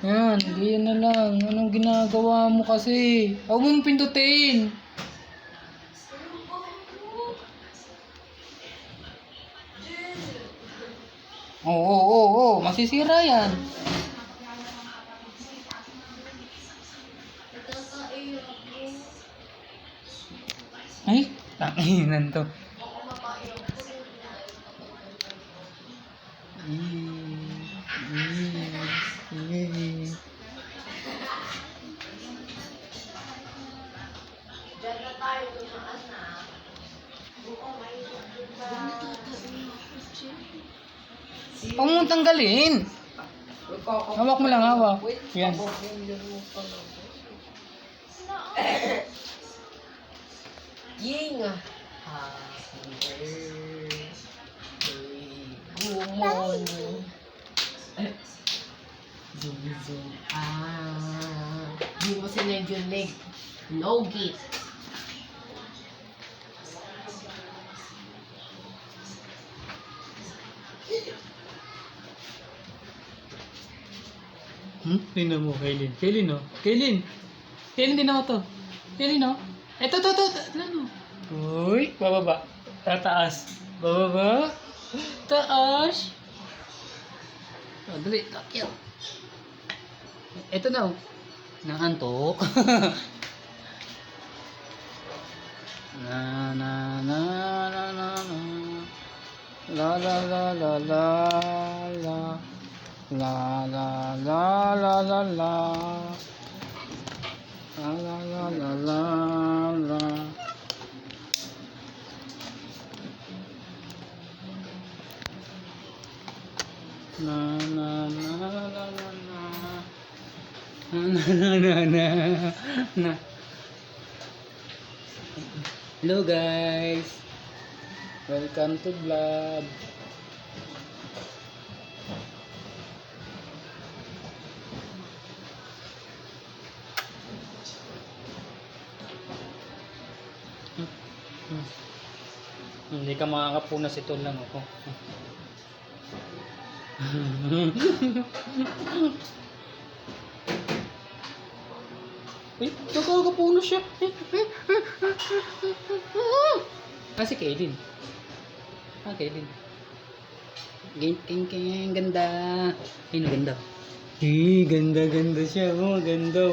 Yan, ganyan na lang. Anong ginagawa mo kasi? Huwag mong pindutin. Oo. Masisira yan. Ay, tanginan to. Huwag mong tanggalin. Hawak mo lang, hawak. Yan. Ying! Happy birthday. Gumon. Zoom. Di mo sinadyanig. No gift. Tingnan mo, Kaylin. Kaylin, oh. Kaylin, din ako to. Kaylin, oh. Ito. Ano? Uy, bababa. Tataas. Bababa. Taas. Oh, dali. Takyo. Ito na, oh. Naantok. na. La. La. Na. Hello guys. Welcome to vlog. Hindi ka makakapunas, ito lang ako. Uy, nakakapunas siya. Si Kaylin. Kaylin. Ganda. Ganda. Ganda siya. Ganda.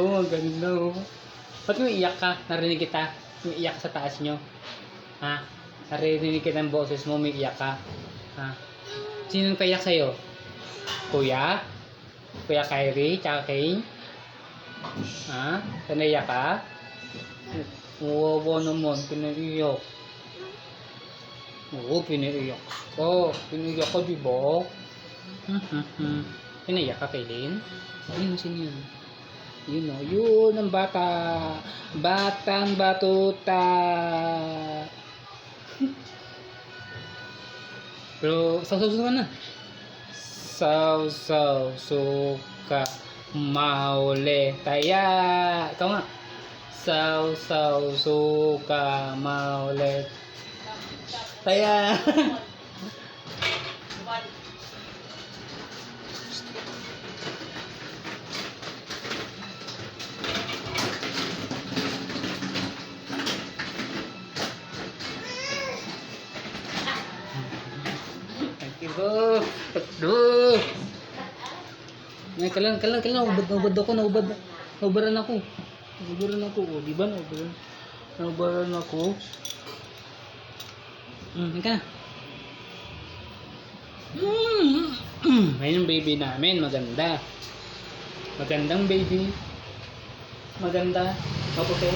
Ba't umiiyak ka? Narinig kita. Umiiyak sa taas nyo. Ha? Narinig kita ng boses mo, umiiyak ka. Ha? Sino nagpaiyak sa'yo? Kuya? Kuya Kyrie? Tsaka Kane? Ha? Pinaiyak ka? Oo naman, pinaiyak. Oo, pinaiyak ka. Pinaiyak ka, diba? Pinaiyak ka, Kaylin? Sino yun? Yun o, yun ang bata. Batang batuta. Pero, sausaw ka na. Sausaw, suka, maule, taya. Ikaw nga. Sausaw, suka, maule, taya. Takdo. Ay, kalan. Naubad ako. Naubaran ako. O, di ba? Naubaran ako. Ka na. Ayun yung baby namin. Maganda. Magandang baby. Maganda. Okay.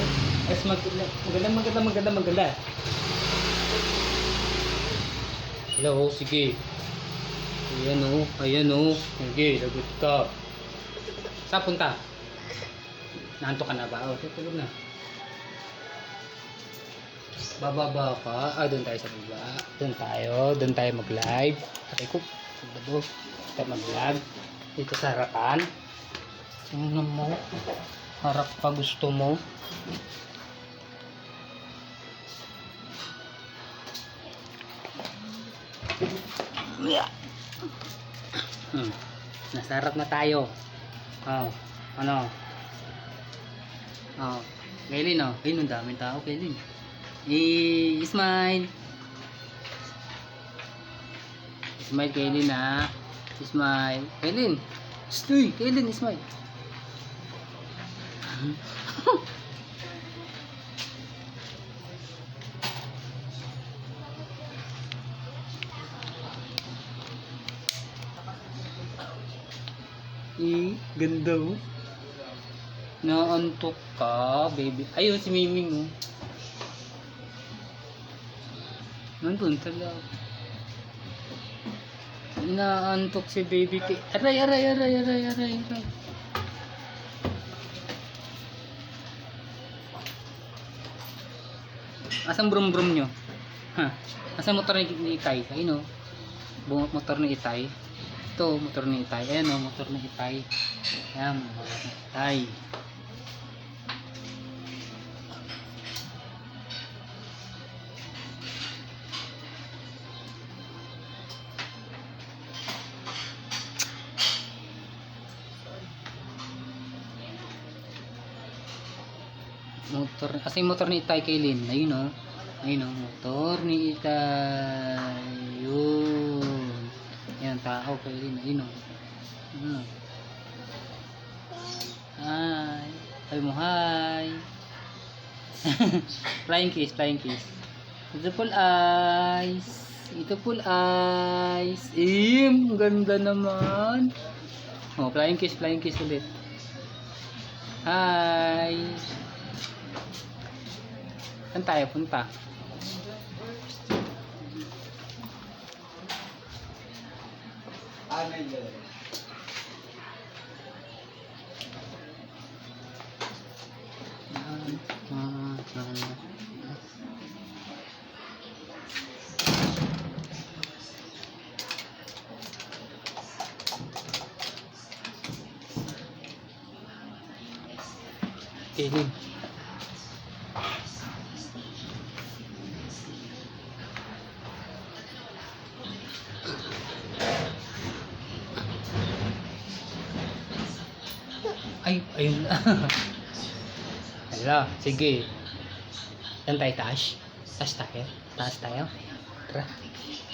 As maganda. Hello, sige. Ayan o. Sige, lagot ka. Saan punta? Naantok ka na ba? O, tutulog na. Bababa ka. Doon tayo sa baba. Doon tayo mag-live. Aray ko. Doon tayo mag-live. Dito sa harapan. Tingnan mo. Harap pa gusto mo. Nasa harap na tayo. Oh, ano? Oh, Kailin oh. Ayun, ang daming tao, Kailin. Smile. Smile, Kailin ha. Smile. Kailin. Uy, Kailin, smile. Ganda mo. Naantok ka, baby. Ayun, si Miming oh. Nandun talaga. Inaantok si baby K. Aray, aray, aray, aray, aray, aray. Asang brum-brum nyo? Ha? Asang motor ni Itay? Ayun o. Motor ni Itay. Ito, motor ni Itay. Ayan o, motor ni Itay. Ayan, motor ni Itay. Motor, asa yung motor ni Itay, Kaylin? Ayun o. Ayun o, motor ni Itay. Yun. Ayan, tao, Kaylin. Ayun o. Hi. Sabi mo, hi. Flying kiss, flying kiss. Beautiful eyes. Beautiful eyes. Ganda naman. Oh, flying kiss ulit. Hi. Saan tayo punta? Kevin. Ayun na. Hala, sige. Saan tayo taas? Taas tayo? Taas tayo? Tara,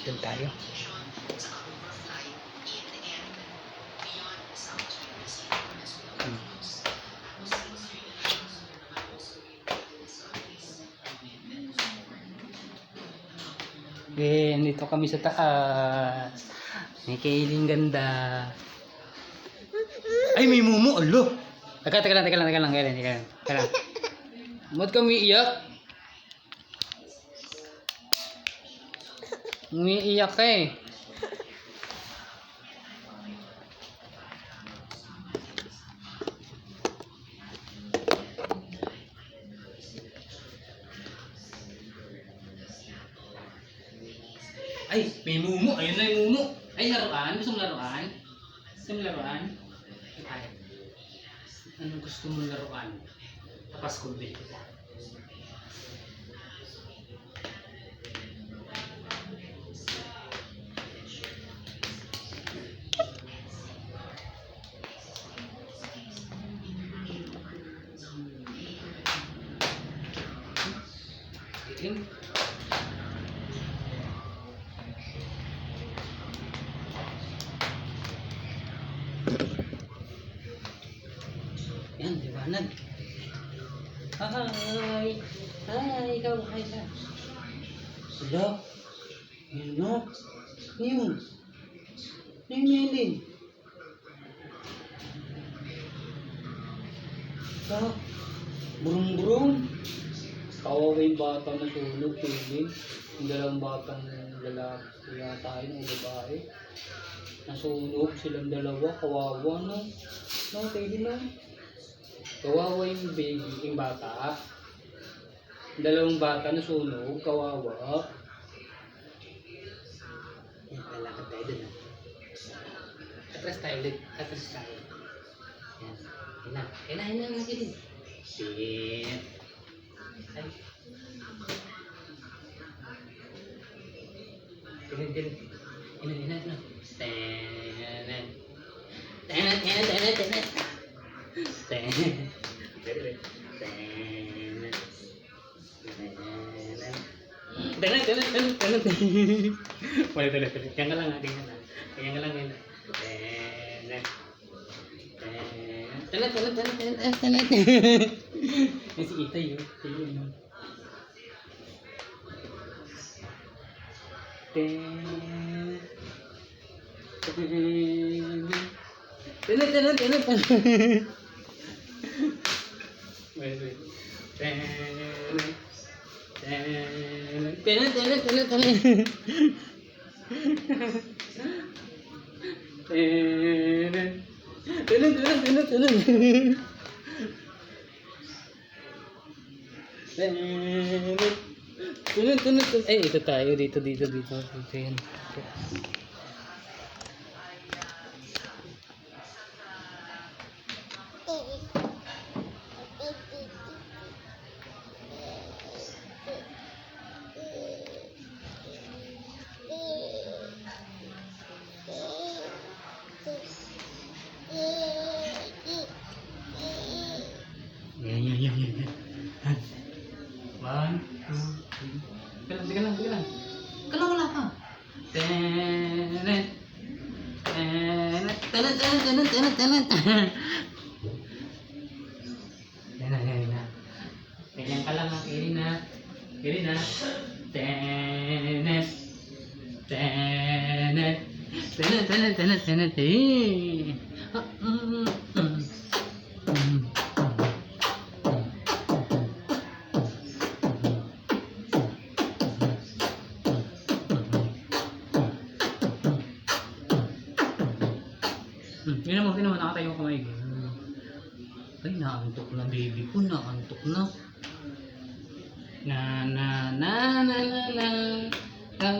doon tayo. Nandito kami sa taas. May Kayling ganda. Ay, may mumu. Alo. Teka lang. Kailan. Ba't kami iyak? Umiiyak ka eh. Ay, may mumu. Ayun na yung mumu. Ay, laruan. Gusto mo laruan? Ay, anong gusto mong laruan? Tapas ko din. Yan, liwanag. Hi! Ikaw, hi ka. Wala. Yan no. Yun. Melin. Ikaw. Brum-brum. Kawawa yung bata na tulog, Melin. Yung dalawang batang lalaki yata yun, o babae. Nasunog silang dalawa, kawawa no. No, Melin no. Kawawa yung baby, yung bata. Dalawang bata na sunog, kawawa. Yan, lalakad tayo dun. Atras tayo ulit, atras tayo. Yan, kailan lagi din. Sit. Ay. Tinan. Tenan. Tanan, tanan, tanan, tanan. Ulit, ulit, ulit. Kaya nga lang, ganyan lang. Kaya nga lang, ganyan lang. Tanan, tanan, tanan, tanan, tanan. Yan si Itay, yun. Sige, yun. Tanan, tanan, tanan, tanan. Wait, wait. Tanan, tanan, tanan, tanan. Tanan, tanan, tanan, tanan. Tanan, tanan, tanan. Eh, ito tayo. Dito, dito, dito. Dito yan. Yan, yan, yan, yan, yan. 1, 2, 3. Teka lang, teka lang. Teka lang, wala pa. Tanan. Tanan, tanan, tanan, tanan, tanan. Yan na, yan na. Ganyan ka lang, Kirin na. Kirin na. Tanan. Tanan. Tanan, tanan, tanan, tanan. Yun naman, nakatayo ko kamay. Ay, naantok na baby ko, naantok na. Na na na na na na la la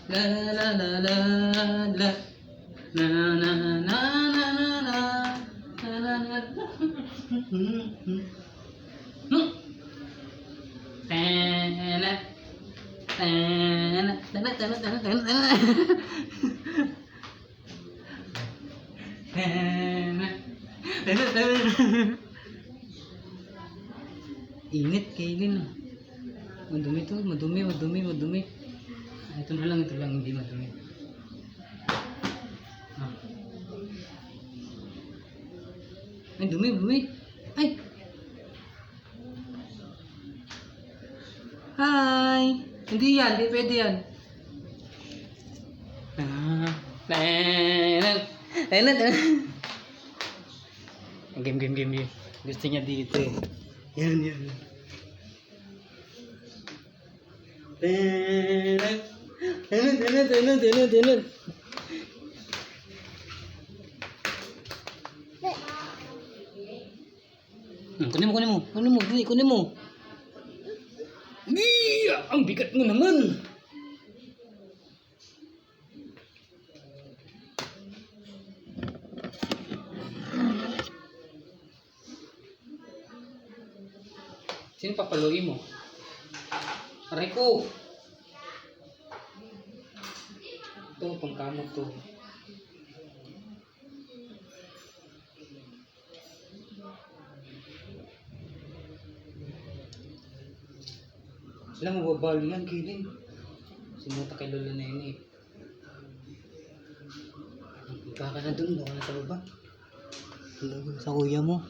la la la la la la na na na na na na na na Tana tana tana tana tana tana Init kainin. Madumi to, madumi, madumi, madumi. Ito lang, hindi madumi. Ah. Ay, dumi, dumi. Ay! Hi! Hindi yan, hindi pwede yan. Game. Gusto niya dito eh. Yan. Tanan. Kunin mo. Ang bigat mo naman. Sino papaluin mo? Aray ko! Ito, pangkamot to. Sila mababalo yan, Kirin. Simuta kay Lola na yun eh. Baka na dun, baka na sa baba. Sa kuya mo.